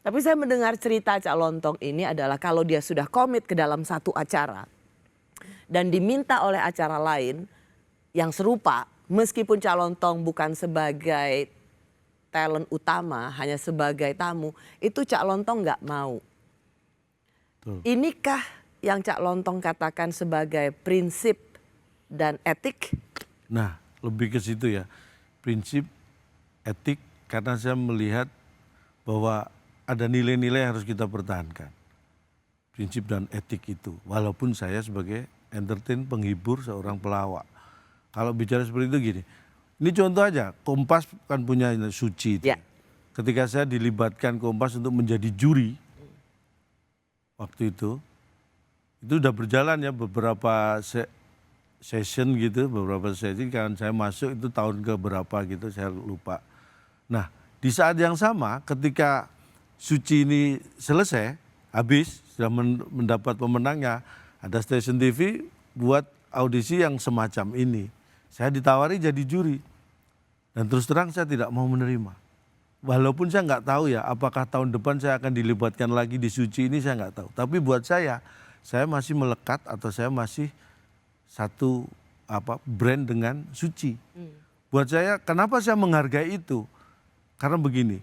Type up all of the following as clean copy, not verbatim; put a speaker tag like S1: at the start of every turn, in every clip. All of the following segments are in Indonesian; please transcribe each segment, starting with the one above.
S1: Tapi saya mendengar cerita Cak Lontong ini adalah kalau dia sudah komit ke dalam satu acara dan diminta oleh acara lain yang serupa, meskipun Cak Lontong bukan sebagai talent utama, hanya sebagai tamu, itu Cak Lontong nggak mau.
S2: Betul.
S1: Inikah yang Cak Lontong katakan sebagai prinsip dan etik?
S2: Nah, lebih ke situ ya. Prinsip, etik, karena saya melihat bahwa ada nilai-nilai yang harus kita pertahankan. Prinsip dan etik itu. Walaupun saya sebagai entertain, penghibur, seorang pelawak. Kalau bicara seperti itu gini, ini contoh aja, Kompas kan punya Suci itu.
S1: Ya.
S2: Ketika saya dilibatkan Kompas untuk menjadi juri, waktu itu udah berjalan ya beberapa session gitu, beberapa sesi kan saya masuk itu tahun ke berapa gitu, saya lupa. Nah, di saat yang sama ketika Suci ini selesai, habis, sudah mendapat pemenangnya, ada stasiun TV buat audisi yang semacam ini. Saya ditawari jadi juri. Dan terus terang saya tidak mau menerima. Walaupun saya nggak tahu ya apakah tahun depan saya akan dilibatkan lagi di Suci ini, saya nggak tahu. Tapi buat saya masih melekat atau saya masih satu brand dengan Suci. Buat saya, kenapa saya menghargai itu? Karena begini,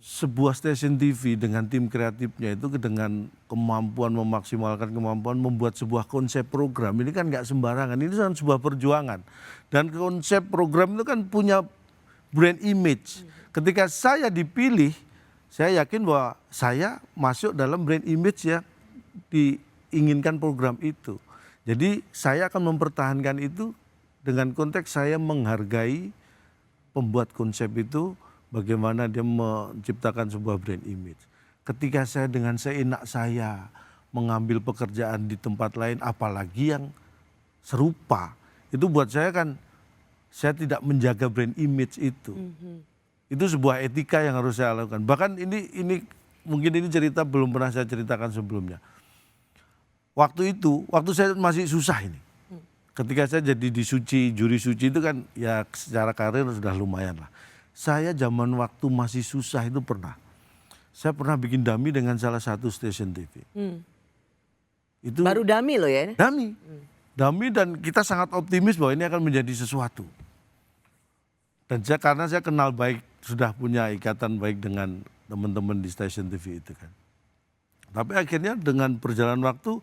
S2: sebuah stasiun TV dengan tim kreatifnya itu dengan kemampuan memaksimalkan kemampuan membuat sebuah konsep program ini kan nggak sembarangan, ini kan sebuah perjuangan. Dan konsep program itu kan punya brand image. Ketika saya dipilih, saya yakin bahwa saya masuk dalam brand image yang diinginkan program itu. Jadi saya akan mempertahankan itu dengan konteks saya menghargai pembuat konsep itu, bagaimana dia menciptakan sebuah brand image. Ketika saya dengan seenak saya mengambil pekerjaan di tempat lain, apalagi yang serupa, itu buat saya kan saya tidak menjaga brand image itu. Itu sebuah etika yang harus saya lakukan. Bahkan ini mungkin ini cerita belum pernah saya ceritakan sebelumnya. Waktu saya masih susah ini. Ketika saya jadi di Suci, juri Suci itu kan ya secara karir sudah lumayan lah. Saya zaman waktu masih susah itu saya pernah bikin dummy dengan salah satu stasiun TV. Itu
S1: Baru dummy loh ya?
S2: Dummy dan kita sangat optimis bahwa ini akan menjadi sesuatu. Dan karena saya kenal baik, sudah punya ikatan baik dengan teman-teman di stasiun TV itu kan. Tapi akhirnya dengan perjalanan waktu,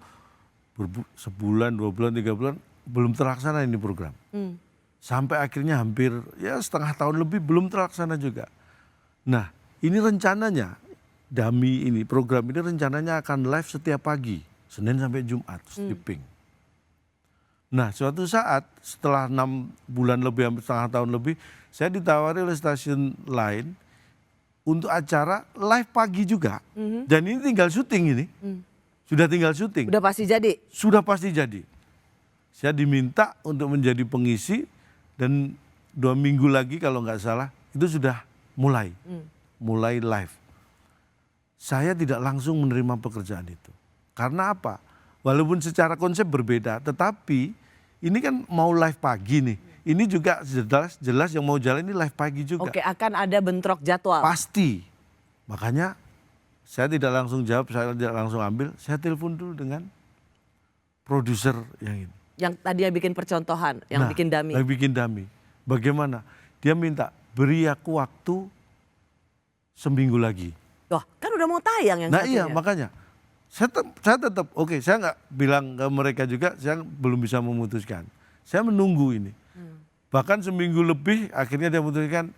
S2: sebulan, 2 bulan, 3 bulan, belum terlaksana ini program. Sampai akhirnya hampir ya setengah tahun lebih belum terlaksana juga. Nah, ini rencananya, dummy ini, program ini rencananya akan live setiap pagi, Senin sampai Jumat, stripping. Nah, suatu saat setelah 6 bulan lebih, hampir setengah tahun lebih, saya ditawari oleh stasiun lain untuk acara live pagi juga. Dan ini tinggal syuting ini. Sudah tinggal syuting.
S1: Udah pasti jadi?
S2: Sudah pasti jadi. Saya diminta untuk menjadi pengisi dan 2 minggu lagi kalau nggak salah itu sudah mulai live. Saya tidak langsung menerima pekerjaan itu. Karena apa? Walaupun secara konsep berbeda, tetapi ini kan mau live pagi nih. Ini juga jelas yang mau jalan ini live pagi juga.
S1: Oke, akan ada bentrok jadwal.
S2: Pasti. Makanya saya tidak langsung jawab, saya tidak langsung ambil, saya telepon dulu dengan produser yang ini.
S1: Yang tadi yang bikin percontohan, yang bikin dummy.
S2: Yang bikin dummy. Bagaimana? Dia minta beri aku waktu seminggu lagi.
S1: Wah, kan udah mau tayang yang
S2: Nah
S1: satunya.
S2: iya, makanya saya tetap oke, saya nggak bilang ke mereka juga, saya belum bisa memutuskan. Saya menunggu ini. Bahkan seminggu lebih akhirnya dia memutuskan,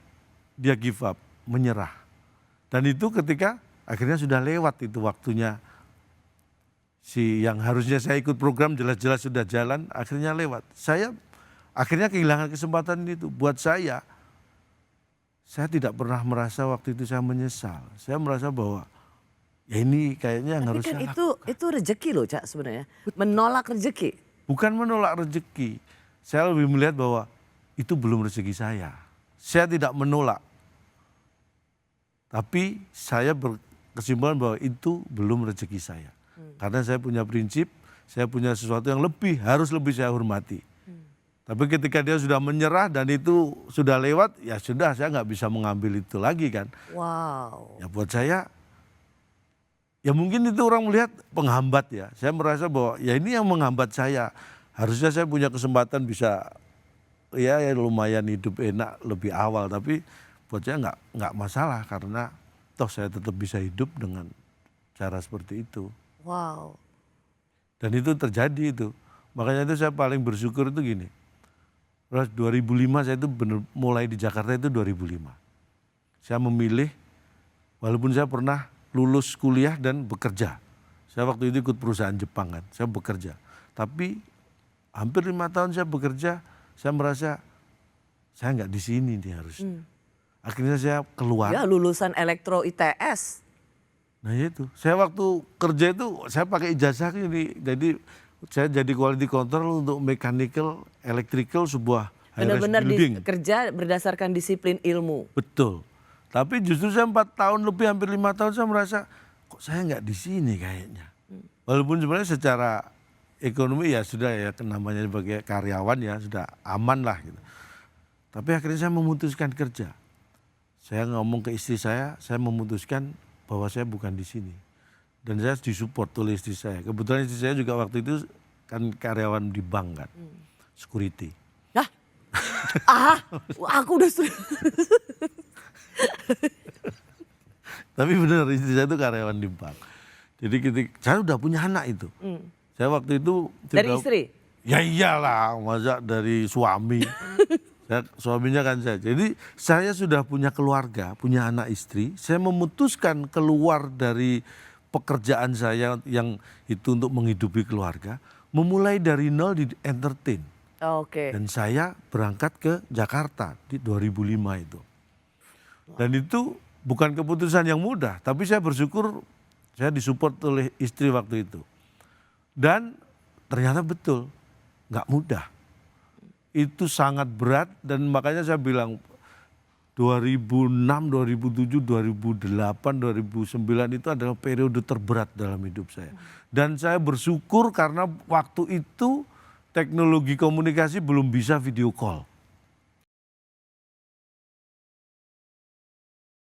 S2: dia give up, menyerah. Dan itu ketika akhirnya sudah lewat itu waktunya. Yang harusnya saya ikut program jelas-jelas sudah jalan, akhirnya lewat. Saya akhirnya kehilangan kesempatan itu. Buat saya tidak pernah merasa waktu itu saya menyesal. Saya merasa bahwa ya ini kayaknya yang harus saya lakukan.
S1: Itu rezeki loh Cak sebenarnya. Menolak rezeki.
S2: Bukan menolak rezeki. Saya lebih melihat bahwa itu belum rezeki saya. Saya tidak menolak. Tapi saya berkesimpulan bahwa itu belum rezeki saya. Karena saya punya prinsip, saya punya sesuatu yang harus lebih saya hormati. Tapi ketika dia sudah menyerah dan itu sudah lewat, ya sudah saya nggak bisa mengambil itu lagi kan.
S1: Wow.
S2: Ya buat saya, ya mungkin itu orang melihat penghambat ya. Saya merasa bahwa ya ini yang menghambat saya. Harusnya saya punya kesempatan bisa ya lumayan hidup enak lebih awal. Tapi buat saya nggak masalah karena toh saya tetap bisa hidup dengan cara seperti itu.
S1: Wow.
S2: Dan itu terjadi itu. Makanya itu saya paling bersyukur itu gini. 2005 saya itu mulai di Jakarta itu 2005. Saya memilih, walaupun saya pernah lulus kuliah dan bekerja. Saya waktu itu ikut perusahaan Jepang kan, saya bekerja. Tapi hampir 5 tahun saya bekerja, saya merasa saya nggak di sini nih harusnya. Akhirnya saya keluar.
S1: Ya lulusan elektro ITS.
S2: Nah itu, saya waktu kerja itu saya pakai ijazah ini, jadi saya jadi quality control untuk mechanical, electrical sebuah high-rise
S1: Benar-benar
S2: building.
S1: kerja berdasarkan disiplin ilmu.
S2: Betul. Tapi justru saya 4 tahun lebih, hampir 5 tahun saya merasa kok saya nggak di sini kayaknya. Walaupun sebenarnya secara ekonomi ya sudah ya namanya sebagai karyawan ya sudah aman lah gitu. Tapi akhirnya saya memutuskan kerja. Saya ngomong ke istri saya memutuskan bahwa saya bukan di sini. Dan saya disupport oleh istri saya. Kebetulan istri saya juga waktu itu kan karyawan di bank kan, security.
S1: Nah, aku udah
S2: Tapi benar istri saya itu karyawan di bank. Jadi ketika saya udah punya anak itu. Saya waktu itu
S1: dari istri.
S2: Ya iyalah, masa dari suami. Suaminya kan saya. Jadi saya sudah punya keluarga, punya anak istri. Saya memutuskan keluar dari pekerjaan saya yang itu untuk menghidupi keluarga. Memulai dari nol di entertain.
S1: Oke.
S2: Dan saya berangkat ke Jakarta di 2005 itu. Dan itu bukan keputusan yang mudah. Tapi saya bersyukur saya disupport oleh istri waktu itu. Dan ternyata betul, nggak mudah. Itu sangat berat dan makanya saya bilang 2006, 2007, 2008, 2009 itu adalah periode terberat dalam hidup saya. Dan saya bersyukur karena waktu itu teknologi komunikasi belum bisa video call.